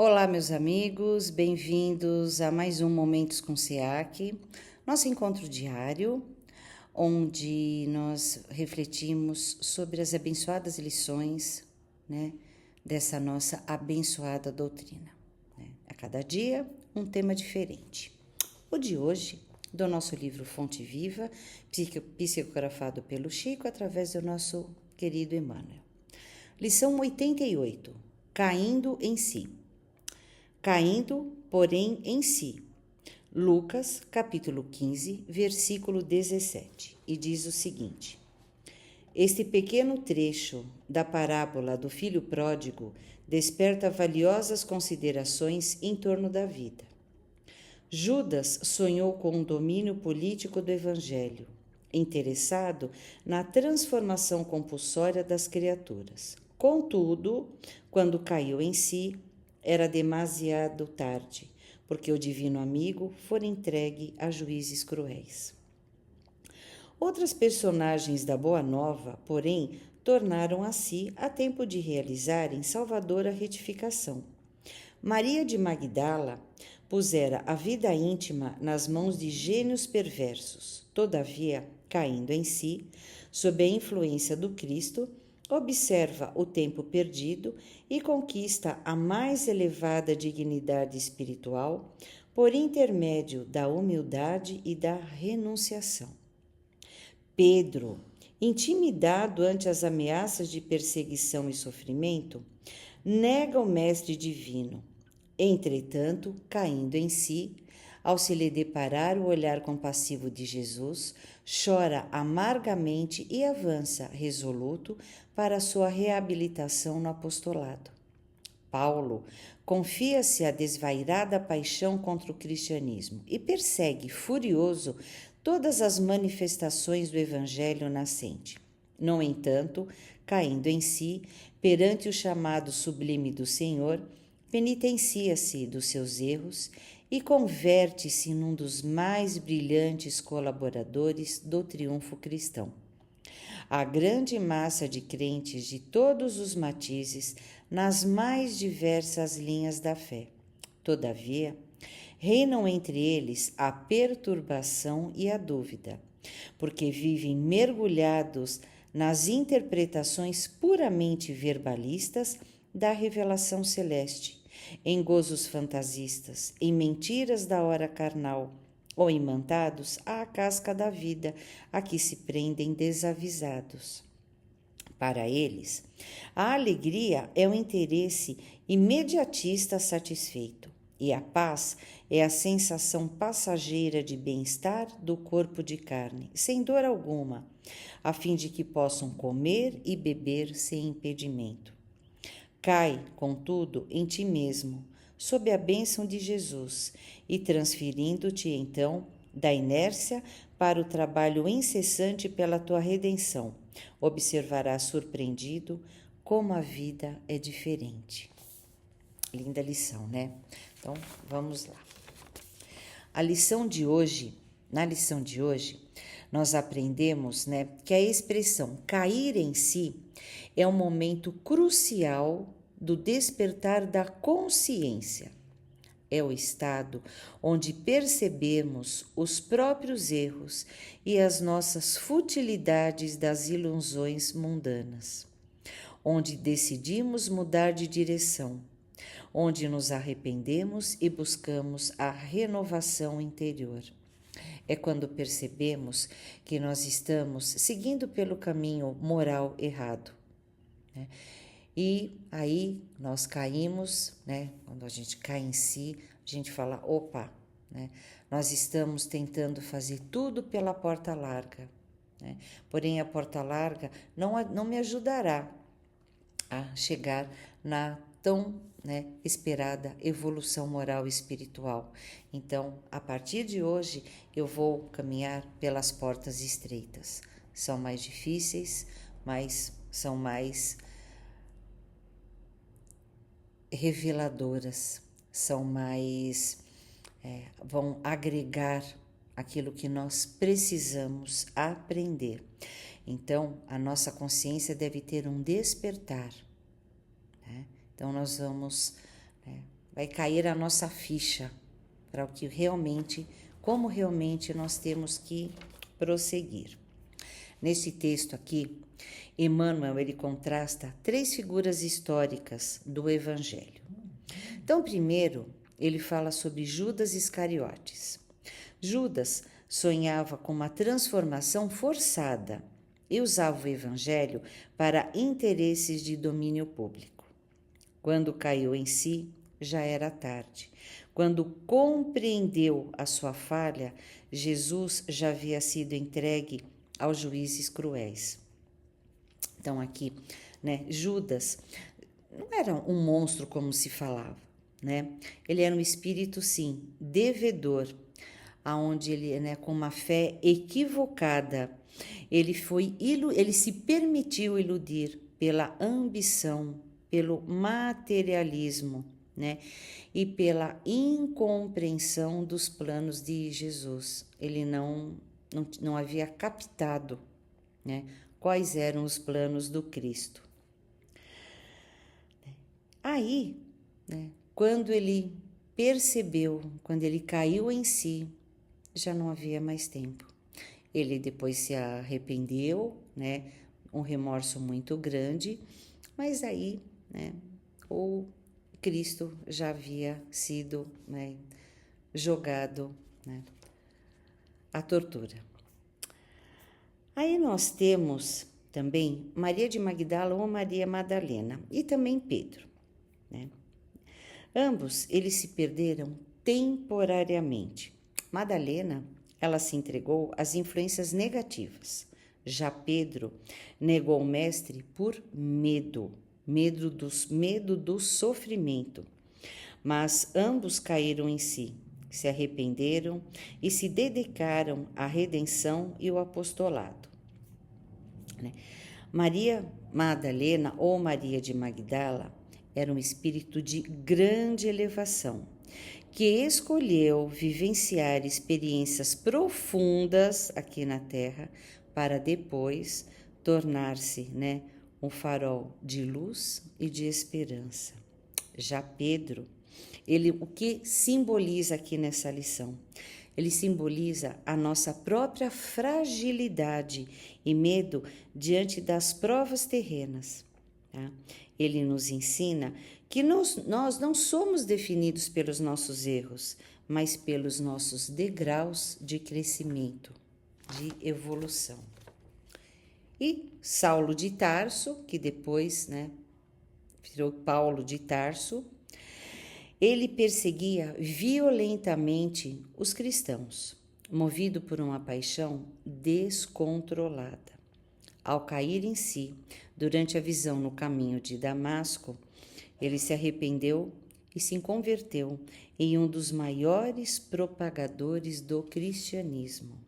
Olá, meus amigos, bem-vindos a mais um Momentos com SEAC, nosso encontro diário, onde nós refletimos sobre as abençoadas lições, dessa nossa abençoada doutrina. A cada dia, um tema diferente. O de hoje, do nosso livro Fonte Viva, psicografado pelo Chico, através do nosso querido Emmanuel. Lição 88, Caindo em si. Caindo, porém, em si. Lucas, capítulo 15, versículo 17. E diz o seguinte: Este pequeno trecho da parábola do filho pródigo desperta valiosas considerações em torno da vida. Judas sonhou com o domínio político do evangelho, interessado na transformação compulsória das criaturas. Contudo, quando caiu em si, era demasiado tarde, porque o divino amigo fora entregue a juízes cruéis. Outras personagens da Boa Nova, porém, tornaram a si a tempo de realizarem salvadora retificação. Maria de Magdala pusera a vida íntima nas mãos de gênios perversos. Todavia, caindo em si, sob a influência do Cristo, observa o tempo perdido e conquista a mais elevada dignidade espiritual por intermédio da humildade e da renunciação. Pedro, intimidado ante as ameaças de perseguição e sofrimento, nega o Mestre Divino. Entretanto, caindo em si, ao se lhe deparar o olhar compassivo de Jesus, chora amargamente e avança, resoluto, para a sua reabilitação no apostolado. Paulo confia-se à desvairada paixão contra o cristianismo e persegue, furioso, todas as manifestações do evangelho nascente. No entanto, caindo em si, perante o chamado sublime do Senhor, penitencia-se dos seus erros e converte-se num dos mais brilhantes colaboradores do triunfo cristão. A grande massa de crentes de todos os matizes nas mais diversas linhas da fé. Todavia, reinam entre eles a perturbação e a dúvida, porque vivem mergulhados nas interpretações puramente verbalistas da revelação celeste, em gozos fantasistas, em mentiras da hora carnal, ou imantados à casca da vida, a que se prendem desavisados. Para eles, a alegria é o interesse imediatista satisfeito, e a paz é a sensação passageira de bem-estar do corpo de carne, sem dor alguma, a fim de que possam comer e beber sem impedimento. Cai, contudo, em ti mesmo, sob a bênção de Jesus, e transferindo-te, então, da inércia para o trabalho incessante pela tua redenção, observarás surpreendido como a vida é diferente. Linda lição, né? Então, vamos lá. Na lição de hoje, nós aprendemos, que a expressão cair em si é um momento crucial do despertar da consciência. É o estado onde percebemos os próprios erros e as nossas futilidades das ilusões mundanas, onde decidimos mudar de direção, onde nos arrependemos e buscamos a renovação interior. É quando percebemos que nós estamos seguindo pelo caminho moral errado. E aí nós caímos, quando a gente cai em si, a gente fala, opa, nós estamos tentando fazer tudo pela porta larga. Porém, a porta larga não me ajudará a chegar na tão esperada evolução moral e espiritual. Então, a partir de hoje, eu vou caminhar pelas portas estreitas. São mais difíceis, mas são mais reveladoras, são mais, vão agregar aquilo que nós precisamos aprender. Então, a nossa consciência deve ter um despertar. Então, nós vamos vai cair a nossa ficha para o que realmente, como realmente nós temos que prosseguir. Nesse texto aqui, Emmanuel ele contrasta 3 figuras históricas do Evangelho. Então, primeiro, ele fala sobre Judas Iscariotes. Judas sonhava com uma transformação forçada e usava o Evangelho para interesses de domínio público. Quando caiu em si, já era tarde. Quando compreendeu a sua falha, Jesus já havia sido entregue aos juízes cruéis. Então aqui, né, Judas não era um monstro como se falava, né? Ele era um espírito, sim, devedor, aonde ele, né, com uma fé equivocada, ele se permitiu iludir pela ambição, pelo materialismo, né? E pela incompreensão dos planos de Jesus. Ele não havia captado, né, quais eram os planos do Cristo. Aí, né, quando ele percebeu, quando ele caiu em si, já não havia mais tempo. Ele depois se arrependeu, né, um remorso muito grande, mas aí, né, o Cristo já havia sido, né, jogado, né, à tortura. Aí nós temos também Maria de Magdala ou Maria Madalena e também Pedro, né? Ambos eles se perderam temporariamente. Madalena, ela se entregou às influências negativas. Já Pedro negou o mestre por medo do sofrimento. Mas ambos caíram em si, se arrependeram e se dedicaram à redenção e ao apostolado. Maria Madalena ou Maria de Magdala era um espírito de grande elevação, que escolheu vivenciar experiências profundas aqui na Terra para depois tornar-se, né, um farol de luz e de esperança. Já Pedro, o que simboliza aqui nessa lição? Ele simboliza a nossa própria fragilidade e medo diante das provas terrenas. Tá? Ele nos ensina que nós não somos definidos pelos nossos erros, mas pelos nossos degraus de crescimento, de evolução. E Saulo de Tarso, que depois, né, virou Paulo de Tarso, ele perseguia violentamente os cristãos, movido por uma paixão descontrolada. Ao cair em si, durante a visão no caminho de Damasco, ele se arrependeu e se converteu em um dos maiores propagadores do cristianismo.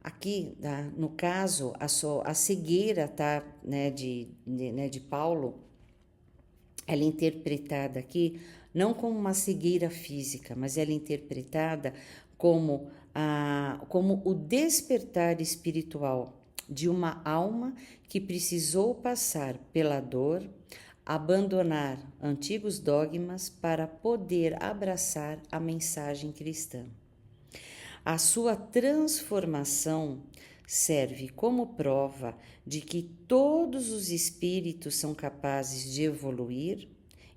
Aqui, no caso, a cegueira de Paulo, ela é interpretada aqui não como uma cegueira física, mas ela é interpretada como o despertar espiritual de uma alma que precisou passar pela dor, abandonar antigos dogmas para poder abraçar a mensagem cristã. A sua transformação serve como prova de que todos os espíritos são capazes de evoluir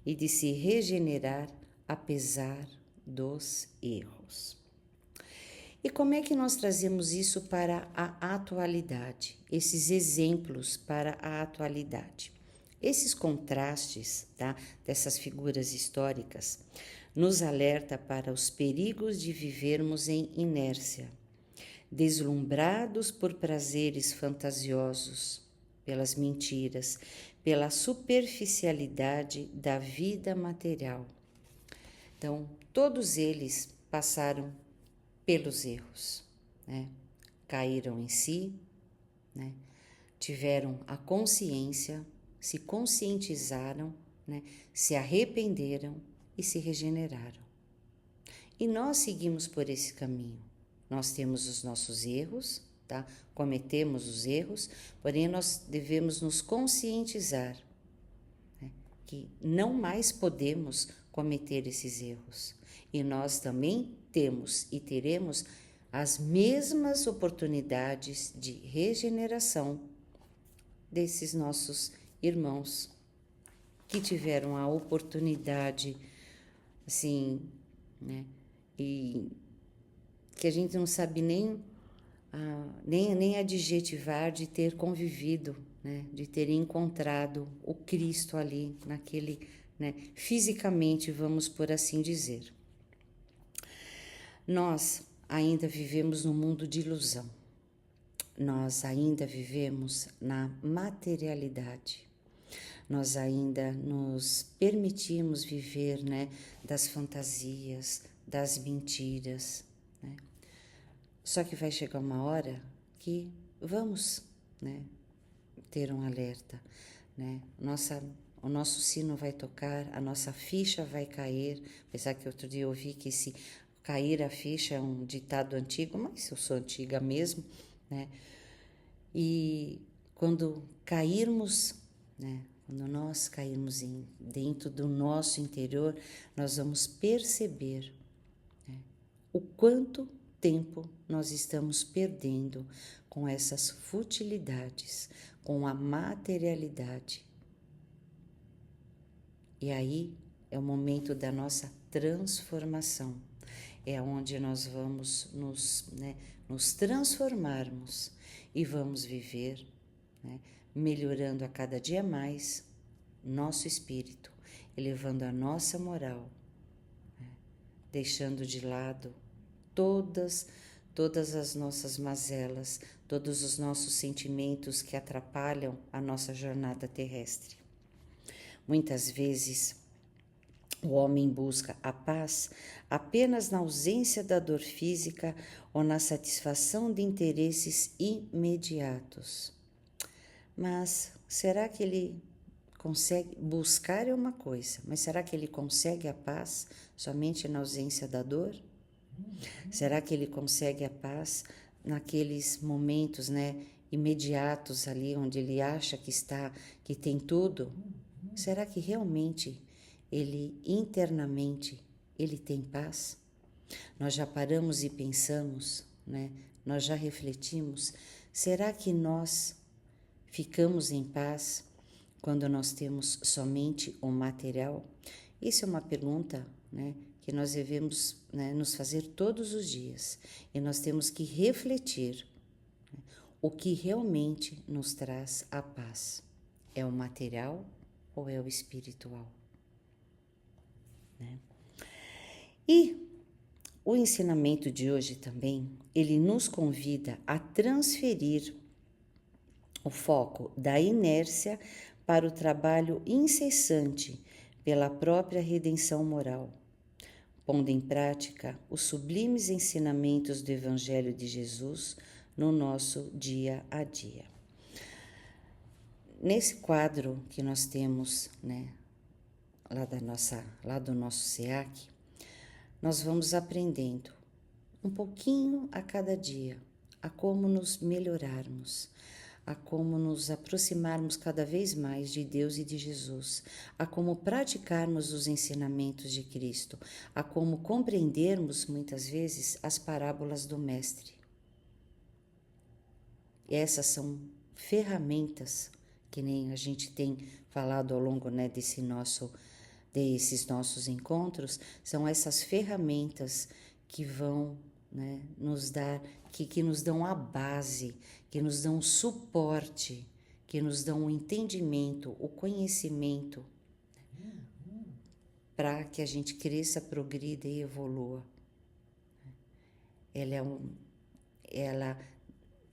e de se regenerar apesar dos erros. E como é que nós trazemos isso para a atualidade? Esses exemplos para a atualidade. Esses contrastes, tá, dessas figuras históricas nos alerta para os perigos de vivermos em inércia, deslumbrados por prazeres fantasiosos, pelas mentiras, pela superficialidade da vida material. Então, todos eles passaram pelos erros, né? Caíram em si, né? Tiveram a consciência, se conscientizaram, né? Se arrependeram e se regeneraram. E nós seguimos por esse caminho. Nós temos os nossos erros, tá? Cometemos os erros, porém nós devemos nos conscientizar, né? Que não mais podemos cometer esses erros. E nós também temos e teremos as mesmas oportunidades de regeneração desses nossos irmãos que tiveram a oportunidade, assim, né? E que a gente não sabe nem adjetivar de ter convivido, né? De ter encontrado o Cristo ali, naquele, né? Fisicamente, vamos por assim dizer. Nós ainda vivemos num mundo de ilusão. Nós ainda vivemos na materialidade. Nós ainda nos permitimos viver, né, das fantasias, das mentiras, né? Só que vai chegar uma hora que vamos, né, ter um alerta, né? O nosso sino vai tocar, a nossa ficha vai cair, apesar que outro dia eu ouvi que se cair a ficha é um ditado antigo, mas eu sou antiga mesmo, né? E quando cairmos, né, quando nós cairmos dentro do nosso interior, nós vamos perceber, né, o quanto tempo nós estamos perdendo com essas futilidades, com a materialidade. E aí é o momento da nossa transformação. É onde nós vamos nos transformarmos e vamos viver, né, melhorando a cada dia mais nosso espírito, elevando a nossa moral, né, deixando de lado todas as nossas mazelas, todos os nossos sentimentos que atrapalham a nossa jornada terrestre. Muitas vezes o homem busca a paz apenas na ausência da dor física ou na satisfação de interesses imediatos. Mas será que ele consegue? Buscar é uma coisa, mas será que ele consegue a paz somente na ausência da dor? Será que ele consegue a paz naqueles momentos, né, imediatos ali onde ele acha que tem tudo? Será que realmente ele internamente ele tem paz? Nós já paramos e pensamos, né? Nós já refletimos, será que nós ficamos em paz quando nós temos somente o material? Isso é uma pergunta, né, que nós devemos, né, nos fazer todos os dias, e nós temos que refletir, né, o que realmente nos traz a paz. É o material ou é o espiritual? Né? E o ensinamento de hoje também, ele nos convida a transferir o foco da inércia para o trabalho incessante pela própria redenção moral, pondo em prática os sublimes ensinamentos do Evangelho de Jesus no nosso dia a dia. Nesse quadro que nós temos, né, lá do nosso SEAC, nós vamos aprendendo um pouquinho a cada dia a como nos melhorarmos, a como nos aproximarmos cada vez mais de Deus e de Jesus, a como praticarmos os ensinamentos de Cristo, a como compreendermos muitas vezes as parábolas do Mestre. E essas são ferramentas que nem a gente tem falado ao longo, né, desses nossos encontros, são essas ferramentas que vão, né, nos dar, que nos dão a base, que nos dão suporte, que nos dão o entendimento, o conhecimento, para que a gente cresça, progrida e evolua.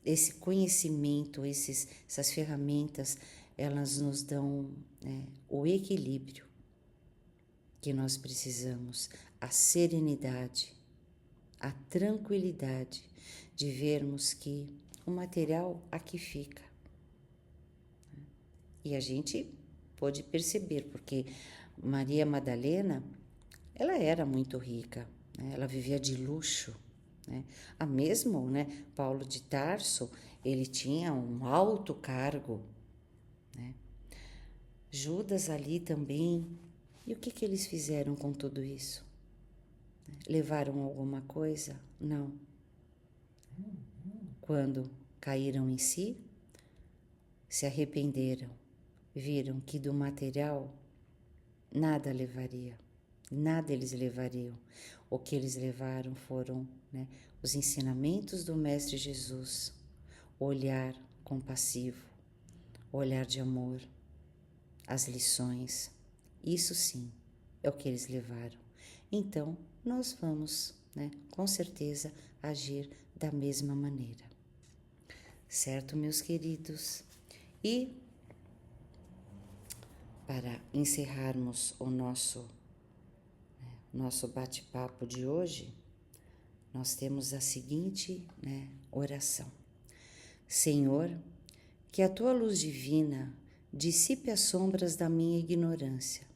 Esse conhecimento, essas ferramentas, elas nos dão, né, o equilíbrio que nós precisamos, a serenidade, a tranquilidade de vermos que o material aqui fica. E a gente pôde perceber, porque Maria Madalena, ela era muito rica, né? Ela vivia de luxo, né? Mesmo, né, Paulo de Tarso, ele tinha um alto cargo, né? Judas ali também, E o que eles fizeram com tudo isso? Levaram alguma coisa? Não. Quando caíram em si, se arrependeram, viram que do material nada levaria, nada eles levariam. O que eles levaram foram, os ensinamentos do Mestre Jesus, o olhar compassivo, o olhar de amor, as lições. Isso sim é o que eles levaram. Então, nós vamos, com certeza, agir da mesma maneira. Certo, meus queridos? E para encerrarmos o nosso bate-papo de hoje, nós temos a seguinte, oração. Senhor, que a tua luz divina dissipe as sombras da minha ignorância.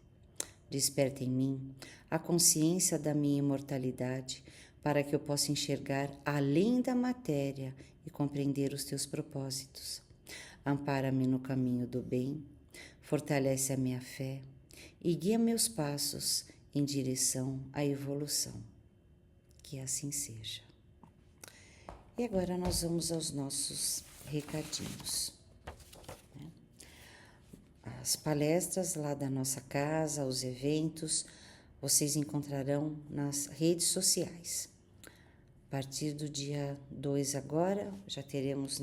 Desperta em mim a consciência da minha imortalidade, para que eu possa enxergar além da matéria e compreender os teus propósitos. Ampara-me no caminho do bem, fortalece a minha fé e guia meus passos em direção à evolução. Que assim seja. E agora nós vamos aos nossos recadinhos. As palestras lá da nossa casa, os eventos, vocês encontrarão nas redes sociais. A partir do dia 2 agora, já teremos,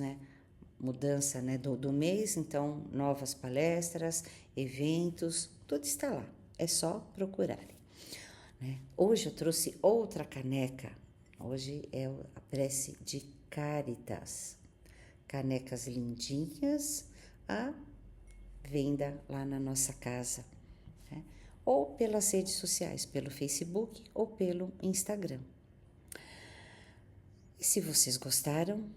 mudança, do mês, então novas palestras, eventos, tudo está lá. É só procurarem. Hoje eu trouxe outra caneca. Hoje é a prece de Caritas. Canecas lindinhas, à venda lá na nossa casa. Ou pelas redes sociais, pelo Facebook ou pelo Instagram. E se vocês gostaram,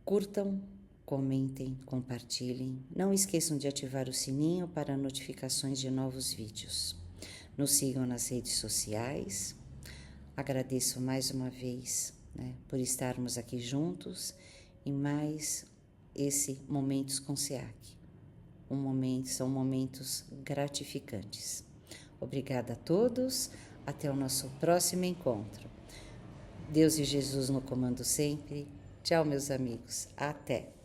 curtam, comentem, compartilhem. Não esqueçam de ativar o sininho para notificações de novos vídeos. Nos sigam nas redes sociais. Agradeço mais uma vez, por estarmos aqui juntos em mais esse Momentos com SEAC. São momentos gratificantes. Obrigada a todos. Até o nosso próximo encontro. Deus e Jesus no comando sempre. Tchau, meus amigos. Até!